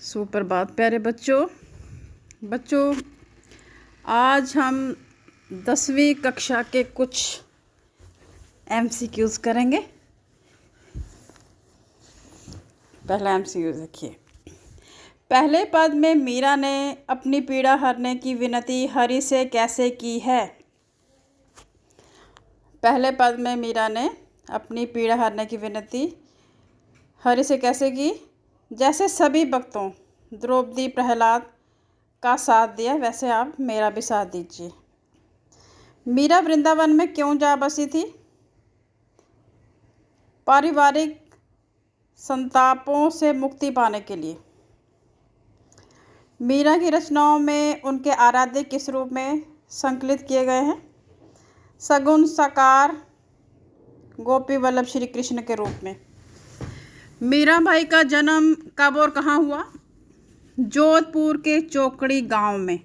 सुप्रभात प्यारे बच्चों, आज हम 10वीं कक्षा के कुछ MCQs करेंगे। पहला MCQ देखिए। पहले पद में मीरा ने अपनी पीड़ा हरने की विनती हरि से कैसे की है? पहले पद में मीरा ने अपनी पीड़ा हरने की विनती हरि से कैसे की? जैसे सभी भक्तों द्रौपदी प्रहलाद का साथ दिया, वैसे आप मेरा भी साथ दीजिए। मीरा वृंदावन में क्यों जा बसी थी? पारिवारिक संतापों से मुक्ति पाने के लिए। मीरा की रचनाओं में उनके आराध्य किस रूप में संकलित किए गए हैं? सगुण साकार गोपी वल्लभ श्री कृष्ण के रूप में। मीराबाई का जन्म कब और कहाँ हुआ? जोधपुर के चौकड़ी गांव में।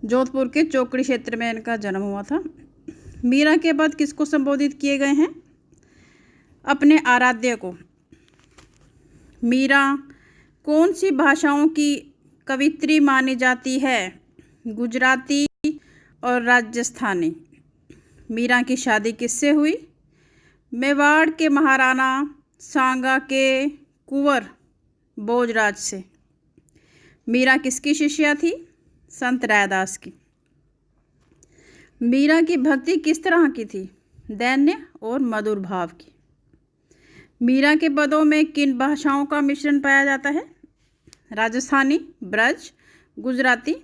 जोधपुर के चौकड़ी क्षेत्र में इनका जन्म हुआ था। मीरा के बाद किसको संबोधित किए गए हैं? अपने आराध्य को। मीरा कौन सी भाषाओं की कवित्री मानी जाती है? गुजराती और राजस्थानी। मीरा की शादी किससे हुई? मेवाड़ के महाराणा सांगा के कुंवर भोजराज से। मीरा किसकी शिष्या थी? संत रैदास की। मीरा की भक्ति किस तरह की थी? दैन्य और मधुर भाव की। मीरा के पदों में किन भाषाओं का मिश्रण पाया जाता है? राजस्थानी, ब्रज, गुजराती।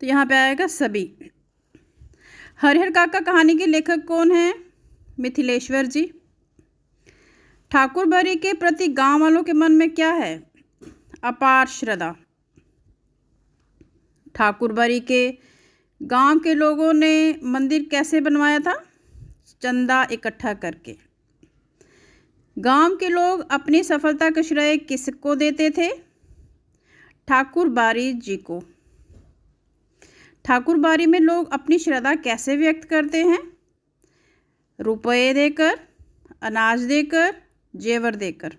तो यहाँ पे आएगा सभी। हरिहर काका कहानी के लेखक कौन हैं? मिथिलेश्वर जी। ठाकुर बारी के प्रति गांव वालों के मन में क्या है? अपार श्रद्धा। ठाकुर बारी के गांव के लोगों ने मंदिर कैसे बनवाया था? चंदा इकट्ठा करके। गांव के लोग अपनी सफलता का श्रेय किसको देते थे? ठाकुर बारी जी को। ठाकुर बारी में लोग अपनी श्रद्धा कैसे व्यक्त करते हैं? रुपये देकर, अनाज देकर, जेवर देकर।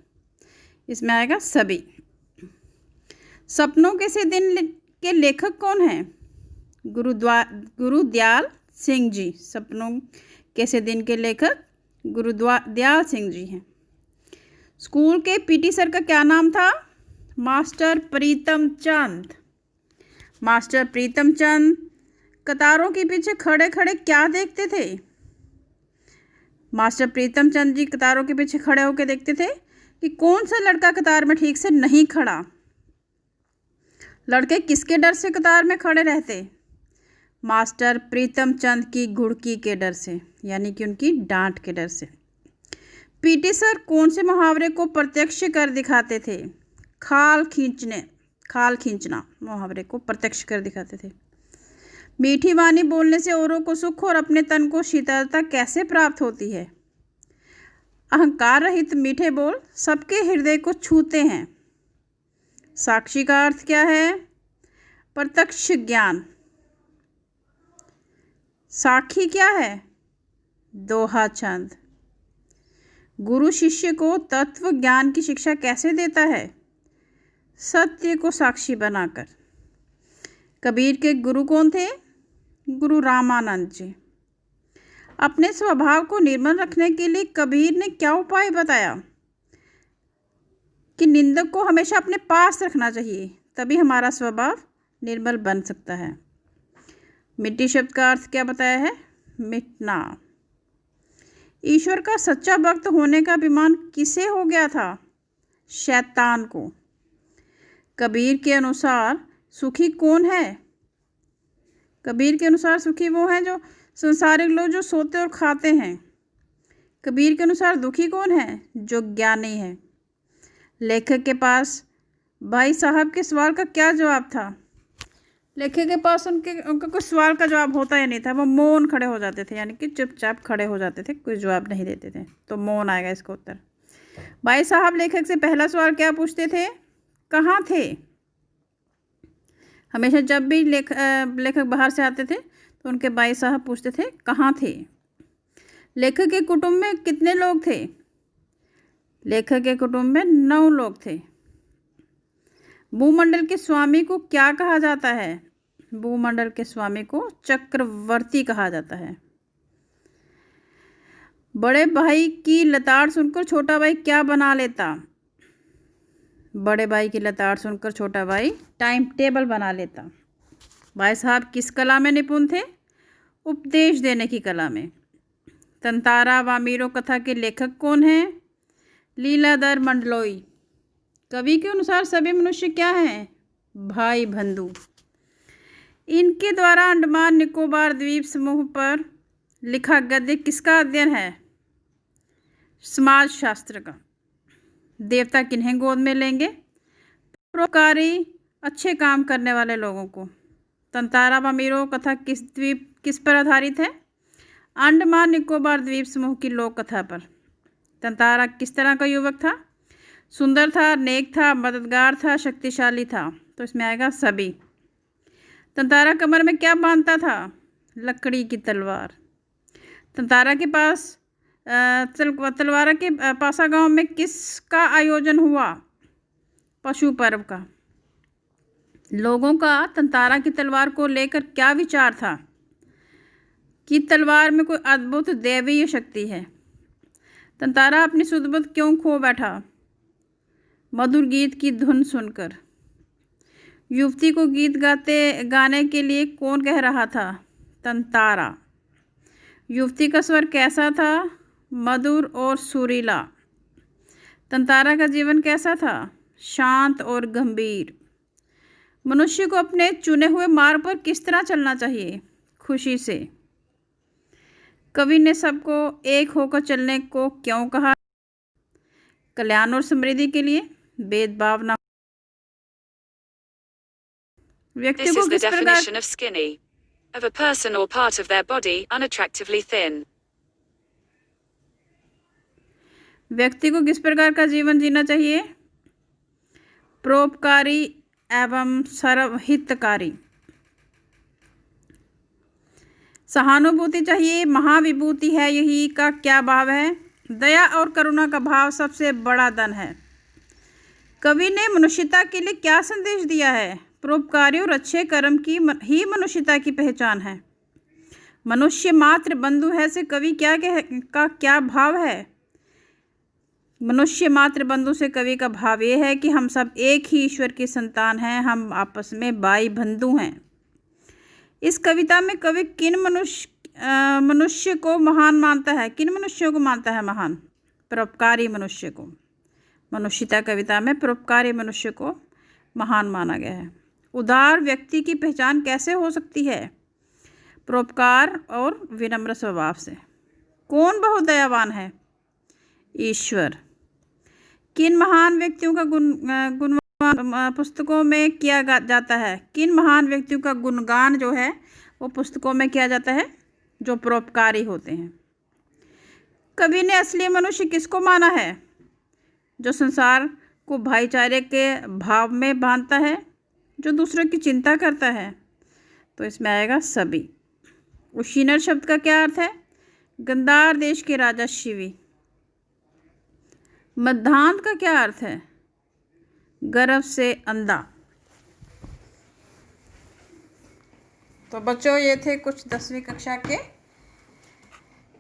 इसमें आएगा सभी। सपनों के से दिन के लेखक कौन हैं? गुरुदयाल सिंह जी। सपनों के से दिन के लेखक गुरुदयाल सिंह जी हैं। स्कूल के PT सर का क्या नाम था? मास्टर प्रीतम चंद। मास्टर प्रीतम चंद कतारों के पीछे खड़े खड़े क्या देखते थे? मास्टर प्रीतम चंद जी कतारों के पीछे खड़े होकर देखते थे कि कौन सा लड़का कतार में ठीक से नहीं खड़ा। लड़के किसके डर से कतार में खड़े रहते? मास्टर प्रीतम चंद की घुड़की के डर से, यानी कि उनकी डांट के डर से। PT सर कौन से मुहावरे को प्रत्यक्ष कर दिखाते थे? खाल खींचना मुहावरे को प्रत्यक्ष कर दिखाते थे। मीठी वाणी बोलने से औरों को सुख और अपने तन को शीतलता कैसे प्राप्त होती है? अहंकार रहित मीठे बोल सबके हृदय को छूते हैं। साक्षी का अर्थ क्या है? प्रत्यक्ष ज्ञान। साखी क्या है? दोहा छंद। गुरु शिष्य को तत्व ज्ञान की शिक्षा कैसे देता है? सत्य को साक्षी बनाकर। कबीर के गुरु कौन थे? गुरु रामानंद जी। अपने स्वभाव को निर्मल रखने के लिए कबीर ने क्या उपाय बताया? कि निंदक को हमेशा अपने पास रखना चाहिए, तभी हमारा स्वभाव निर्मल बन सकता है। मिट्टी शब्द का अर्थ क्या बताया है? मिटना। ईश्वर का सच्चा भक्त होने का अभिमान किसे हो गया था? शैतान को। कबीर के अनुसार सुखी कौन है? कबीर के अनुसार सुखी वो हैं जो संसारिक लोग जो सोते और खाते हैं। कबीर के अनुसार दुखी कौन है? जो ज्ञानी है। लेखक के पास भाई साहब के सवाल का क्या जवाब था? लेखक के पास उनका कुछ सवाल का जवाब होता ही नहीं था। वो मौन खड़े हो जाते थे, यानी कि चुपचाप खड़े हो जाते थे, कोई जवाब नहीं देते थे। तो मौन आएगा इसका उत्तर। भाई साहब लेखक से पहला सवाल क्या पूछते थे? कहाँ थे? हमेशा जब भी लेखक बाहर से आते थे तो उनके भाई साहब पूछते थे कहाँ थे। लेखक के कुटुंब में कितने लोग थे? लेखक के कुटुंब में 9 लोग थे। भूमंडल के स्वामी को क्या कहा जाता है? भूमंडल के स्वामी को चक्रवर्ती कहा जाता है। बड़े भाई की लताड़ सुनकर छोटा भाई क्या बना लेता? बड़े भाई की लताड़ सुनकर छोटा भाई टाइम टेबल बना लेता। भाई साहब किस कला में निपुण थे? उपदेश देने की कला में। तंतारा वामीरो कथा के लेखक कौन हैं? लीलाधर मंडलोई। कवि के अनुसार सभी मनुष्य क्या हैं? भाई बंधु। इनके द्वारा अंडमान निकोबार द्वीप समूह पर लिखा गद्य किसका अध्ययन है? समाज शास्त्र का। देवता किन्हें गोद में लेंगे? परोपकारी अच्छे काम करने वाले लोगों को। तंतारा वामीरो कथा किस पर आधारित है? अंडमान निकोबार द्वीप समूह की लोक कथा पर। तंतारा किस तरह का युवक था? सुंदर था, नेक था, मददगार था, शक्तिशाली था। तो इसमें आएगा सभी। तंतारा कमर में क्या बांधता था? लकड़ी की तलवार। तंतारा के पास तलवारा के पासा गांव में किसका आयोजन हुआ? पशु पर्व का। लोगों का तंतारा की तलवार को लेकर क्या विचार था? कि तलवार में कोई अद्भुत दैवीय शक्ति है। तंतारा अपनी सुध-बुध क्यों खो बैठा? मधुर गीत की धुन सुनकर। युवती को गीत गाने के लिए कौन कह रहा था? तंतारा। युवती का स्वर कैसा था? मधुर और सुरीला। तंतारा का जीवन कैसा था? शांत और गंभीर। मनुष्य को अपने चुने हुए मार्ग पर किस तरह चलना चाहिए? खुशी से। कवि ने सबको एक होकर चलने को क्यों कहा? कल्याण और समृद्धि के लिए। भेदभाव न। व्यक्ति को किस प्रकार skinny of a person or part of their body unattractively thin. व्यक्ति को किस प्रकार का जीवन जीना चाहिए? परोपकारी एवं सर्वहितकारी। सहानुभूति चाहिए, महाविभूति है यही का क्या भाव है? दया और करुणा का भाव सबसे बड़ा धन है। कवि ने मनुष्यता के लिए क्या संदेश दिया है? परोपकारी और अच्छे कर्म की ही मनुष्यता की पहचान है। मनुष्य मात्र बंधु है से कवि क्या भाव है? मनुष्य मात्र बंधु से कवि का भाव ये है कि हम सब एक ही ईश्वर की संतान हैं, हम आपस में भाई बंधु हैं। इस कविता में कवि किन मनुष्य को महान मानता है? किन मनुष्यों को मानता है महान? परोपकारी मनुष्य को। मनुष्यता कविता में परोपकारी मनुष्य को महान माना गया है। उदार व्यक्ति की पहचान कैसे हो सकती है? परोपकार और विनम्र स्वभाव से। कौन बहुत दयावान है? ईश्वर। किन महान व्यक्तियों का गुणगान पुस्तकों में किया जाता है? किन महान व्यक्तियों का गुणगान जो है वो पुस्तकों में किया जाता है? जो परोपकारी होते हैं। कवि ने असली मनुष्य किसको माना है? जो संसार को भाईचारे के भाव में बांधता है, जो दूसरों की चिंता करता है। तो इसमें आएगा सभी। उशीनर शब्द का क्या अर्थ है? गंधार देश के राजा शिवी। मध्यांत का क्या अर्थ है? गर्भ से अंधा। तो बच्चों ये थे कुछ 10वीं कक्षा के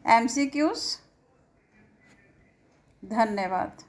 MCQs। धन्यवाद।